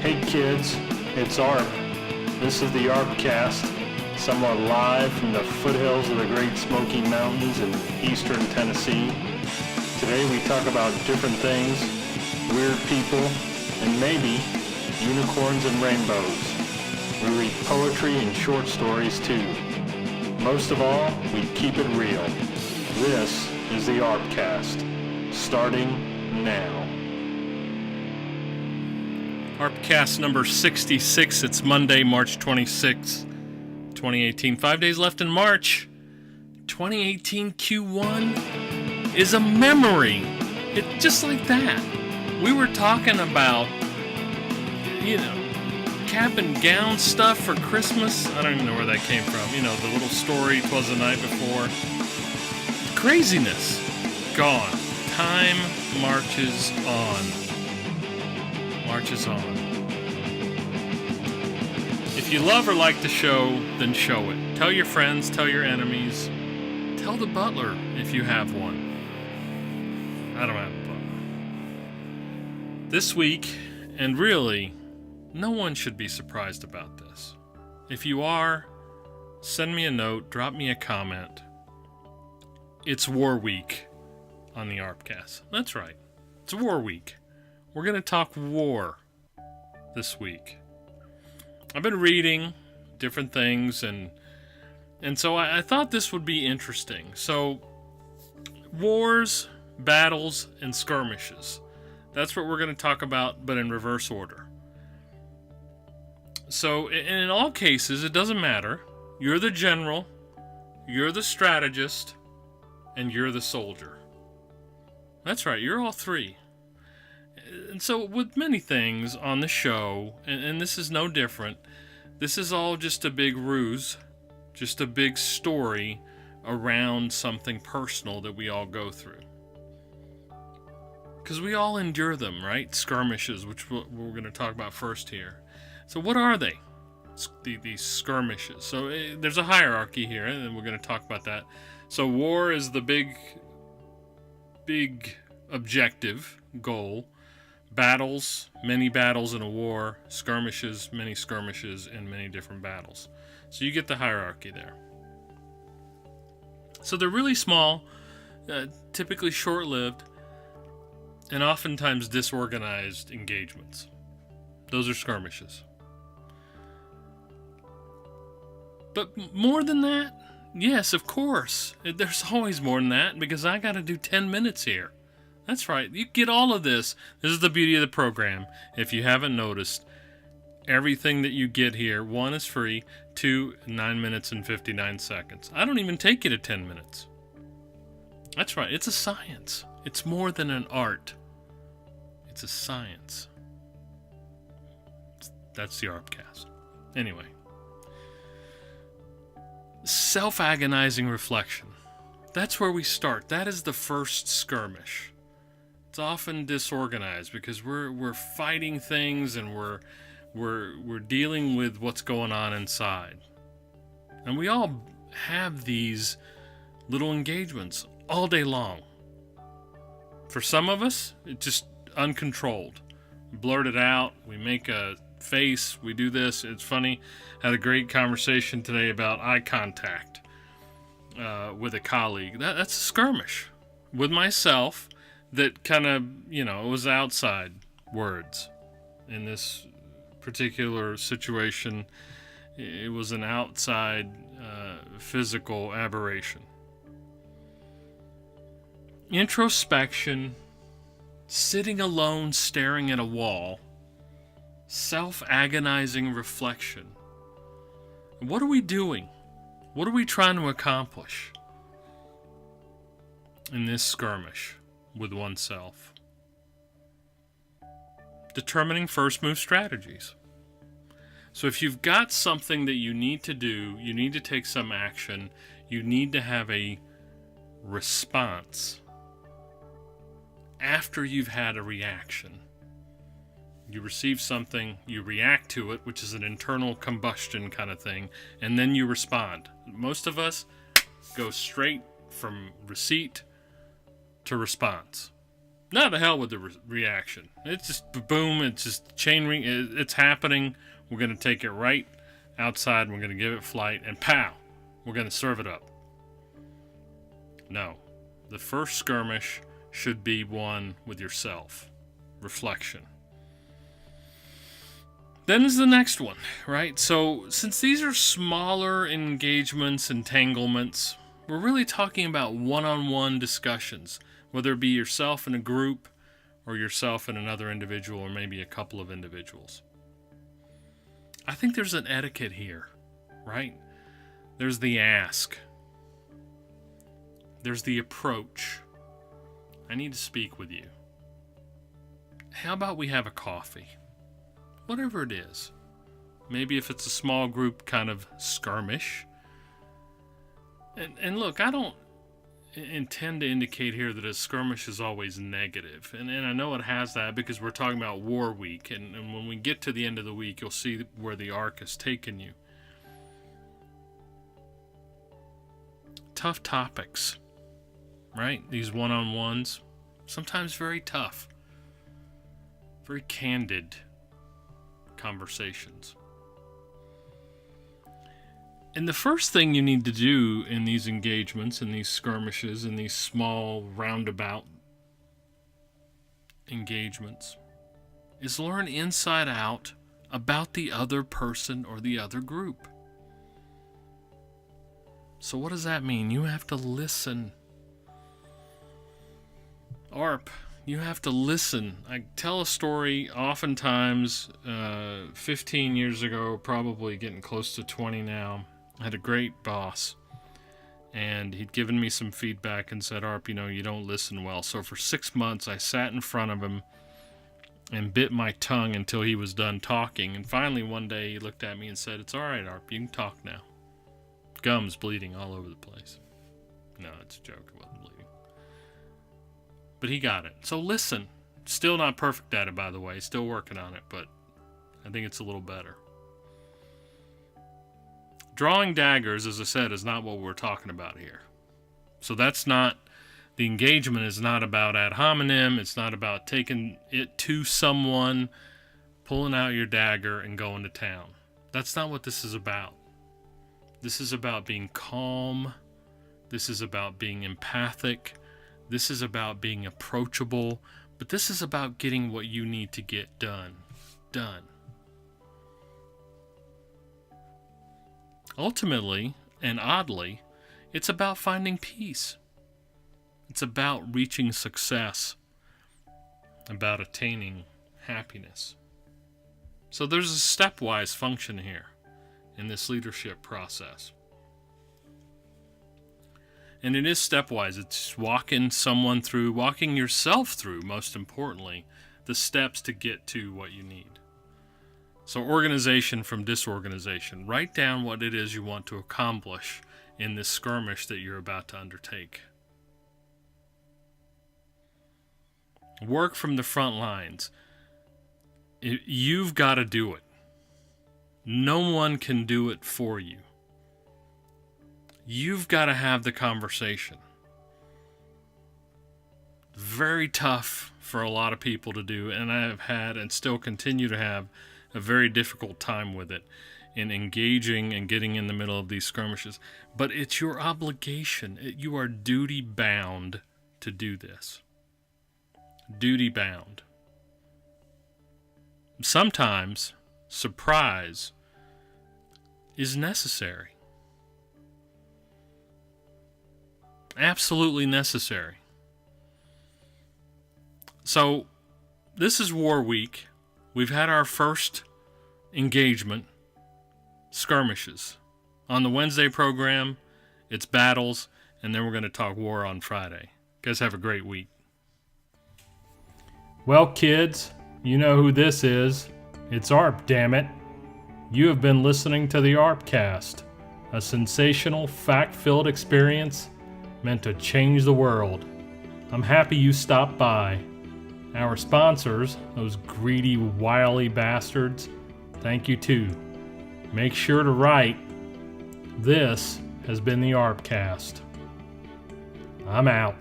Hey kids, it's Arp. This is the ArpCast, somewhat live from the foothills of the Great Smoky Mountains in eastern Tennessee. Today we talk about different things, weird people, and maybe unicorns and rainbows. We read poetry and short stories too. Most of all, we keep it real. This is the ArpCast, starting now. ArpCast number 66. It's Monday, March 26, 2018. 5 days left in March. 2018 Q1 is a memory. It's just like that. We were talking about, cap and gown stuff for Christmas. I don't even know where that came from. The little story, 'Twas the Night Before. Craziness. Gone. Time marches on. Marches on. If you love or like the show, then show it. Tell your friends, tell your enemies. Tell the butler if you have one. I don't have a butler. This week, and really, no one should be surprised about this. If you are, send me a note, drop me a comment. It's War Week on the ArpCast. That's right. It's War Week. We're going to talk war this week. I've been reading different things, and so I thought this would be interesting. So, wars, battles, and skirmishes. That's what we're going to talk about, but in reverse order. So, in all cases, it doesn't matter. You're the general, you're the strategist, and you're the soldier. That's right, you're all three. And so with many things on the show, and this is no different, this is all just a big ruse, just a big story around something personal that we all go through. Because we all endure them, right? Skirmishes, which we're going to talk about first here. So what are they? These skirmishes. So there's a hierarchy here, and we're going to talk about that. So war is the big objective, goal. Battles, many battles in a war. Skirmishes, many skirmishes in many different battles. So you get the hierarchy there. So they're really small, typically short-lived, and oftentimes disorganized engagements. Those are skirmishes. But more than that? Yes, of course. There's always more than that, because I got to do 10 minutes here. That's right. You get all of this. This is the beauty of the program. If you haven't noticed, everything that you get here, 1 is free, 2, 9 minutes and 59 seconds. I don't even take you to 10 minutes. That's right. It's a science. It's more than an art. It's a science. That's the ArpCast. Anyway. Self-agonizing reflection. That's where we start. That is the first skirmish. It's often disorganized because we're fighting things, and we're dealing with what's going on inside. And we all have these little engagements all day long. For some of us, it's just uncontrolled. We blurt it out, we make a face, we do this. It's funny. Had a great conversation today about eye contact with a colleague. That's a skirmish with myself. That kind of, it was outside words. In this particular situation, it was an outside physical aberration. Introspection, sitting alone staring at a wall, self-agonizing reflection. What are we doing? What are we trying to accomplish in this skirmish with oneself? Determining first move strategies. So if you've got something that you need to do, you need to take some action, you need to have a response after you've had a reaction. You receive something, you react to it, which is an internal combustion kind of thing, and then you respond. Most of us go straight from receipt to response. Now to hell with the reaction. It's just boom, it's just chain ring, it's happening. We're going to take it right outside, we're going to give it flight, and pow, we're going to serve it up. No. The first skirmish should be one with yourself. Reflection. Then is the next one, right? So, since these are smaller engagements, entanglements, we're really talking about one-on-one discussions, whether it be yourself in a group or yourself and another individual or maybe a couple of individuals. I think there's an etiquette here, right? There's the ask. There's the approach. I need to speak with you. How about we have a coffee? Whatever it is. Maybe if it's a small group kind of skirmish. And look, I don't intend to indicate here that a skirmish is always negative. And I know it has that because we're talking about War Week. And when we get to the end of the week, you'll see where the arc has taken you. Tough topics, right? These one-on-ones, sometimes very tough. Very candid conversations. And the first thing you need to do in these engagements, in these skirmishes, in these small roundabout engagements, is learn inside out about the other person or the other group. So what does that mean? You have to listen. ARP, you have to listen. I tell a story oftentimes 15 years ago, probably getting close to 20 now. I had a great boss, and he'd given me some feedback and said, ARP, you don't listen well. So for 6 months, I sat in front of him and bit my tongue until he was done talking. And finally, one day, he looked at me and said, "It's all right, ARP, you can talk now." Gums bleeding all over the place. No, it's a joke. It wasn't bleeding. But he got it. So listen. Still not perfect at it, by the way. Still working on it, but I think it's a little better. Drawing daggers, as I said, is not what we're talking about here. So that's not, the engagement is not about ad hominem. It's not about taking it to someone, pulling out your dagger, and going to town. That's not what this is about. This is about being calm. This is about being empathic. This is about being approachable. But this is about getting what you need to get done. Ultimately, and oddly, it's about finding peace. It's about reaching success. About attaining happiness. So there's a stepwise function here in this leadership process. And it is stepwise. It's walking yourself through, most importantly, the steps to get to what you need. So organization from disorganization. Write down what it is you want to accomplish in this skirmish that you're about to undertake. Work from the front lines. You've got to do it. No one can do it for you. You've got to have the conversation. Very tough for a lot of people to do, and I have had and still continue to have a very difficult time with it in engaging and getting in the middle of these skirmishes. But it's your obligation. You are duty bound to do this. Duty bound. Sometimes surprise is necessary. Absolutely necessary. So, this is War Week. We've had our first engagement, skirmishes. On the Wednesday program, it's battles, and then we're going to talk war on Friday. You guys have a great week. Well, kids, you know who this is. It's ARP, damn it. You have been listening to the ArpCast, a sensational, fact-filled experience meant to change the world. I'm happy you stopped by. Our sponsors, those greedy, wily bastards, thank you too. Make sure to write, "This has been the ArpCast." I'm out.